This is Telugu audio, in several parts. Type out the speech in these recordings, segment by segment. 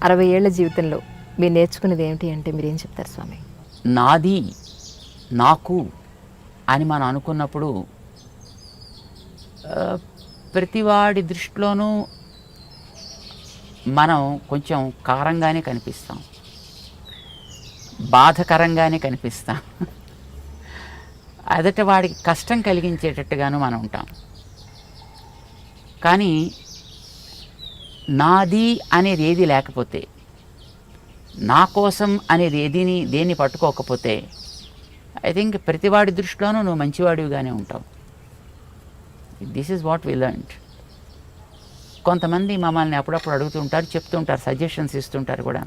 60 ఏళ్ల జీవితంలో మీరు నేర్చుకున్నది ఏమిటి అంటే మీరేం చెప్తారు స్వామి? నాది, నాకు అని మనం అనుకున్నప్పుడు ప్రతివాడి దృష్టిలోనూ మనం కొంచెం కారంగానే కనిపిస్తాం, బాధకరంగానే కనిపిస్తాం, అదట వాడికి కష్టం కలిగించేటట్టుగాను మనం ఉంటాం. కానీ నాది అనేది ఏది లేకపోతే, నా కోసం అనేది దేన్ని పట్టుకోకపోతే ఐ థింక్ ప్రతివాడి దృష్టిలోనూ నువ్వు మంచివాడివిగానే ఉంటావు. This is what we learned. కొంతమంది మమ్మల్ని అప్పుడప్పుడు అడుగుతుంటారు, చెప్తుంటారు, సజెషన్స్ ఇస్తుంటారు కూడా.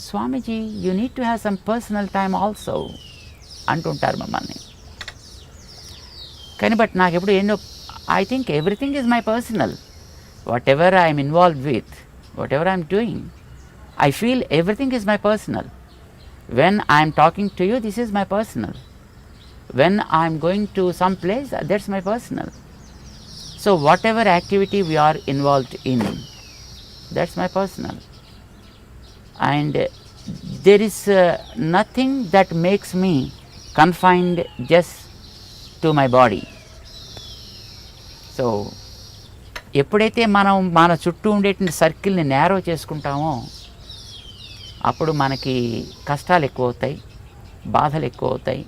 Swamiji, you need to have some personal time also అంటుంటారు మమ్మల్ని. కానీ బట్ నాకు ఎప్పుడు ఏంటో, I think everything is my personal. Whatever I'm involved with, whatever I'm doing, I feel everything is my personal. When I am talking to you, this is my personal. When I am going to some place, that's my personal. So whatever activity we are involved in, that's my personal. And there is nothing that makes me confined just to my body. So ఎప్పుడైతే మనం మన చుట్టూ ఉండేటువంటి సర్కిల్ని నేరో చేసుకుంటామో అప్పుడు మనకి కష్టాలు ఎక్కువ అవుతాయి, బాధలు ఎక్కువ అవుతాయి,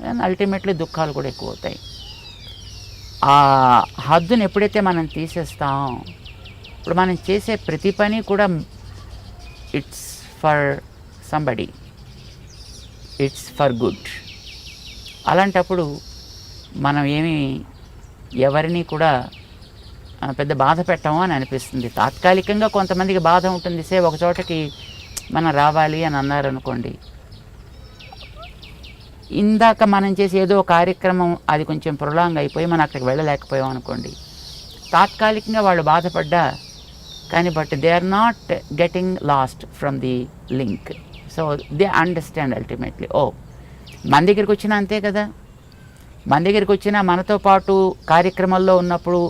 అండ్ అల్టిమేట్లీ దుఃఖాలు కూడా ఎక్కువ అవుతాయి. ఆ హద్దును ఎప్పుడైతే మనం తీసేస్తాం, ఇప్పుడు మనం చేసే ప్రతి పని కూడా it's for somebody, it's for good. అలాంటప్పుడు మనం ఎవరిని కూడా పెద్ద బాధ పెట్టాము అని అనిపిస్తుంది. తాత్కాలికంగా కొంతమందికి బాధ ఉంటుంది. ఒక చోటకి మనం రావాలి అని అన్నారనుకోండి, ఇందాక మనం చేసి ఏదో కార్యక్రమం అది కొంచెం ప్రొలాంగ్ అయిపోయి మనం అక్కడికి వెళ్ళలేకపోయాం అనుకోండి, తాత్కాలికంగా వాళ్ళు బాధపడ్డా కానీ but they are not getting lost from the link. So they understand ultimately, ఓ మన దగ్గరికి వచ్చినా అంతే కదా, మన దగ్గరికి వచ్చినా మనతో పాటు కార్యక్రమంలో ఉన్నప్పుడు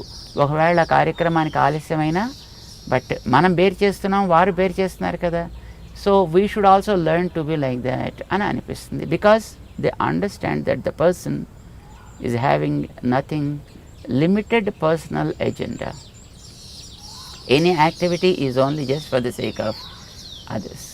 ఒకవేళ కార్యక్రమానికి ఆలస్యమైనా బట్ మనం బేర్ చేస్తున్నాం, వారు బేర్ చేస్తున్నారు కదా. So we should also learn to be like that అని అనిపిస్తుంది. Because they understand that the person is having nothing limited personal agenda. Any activity is only just for the sake of others.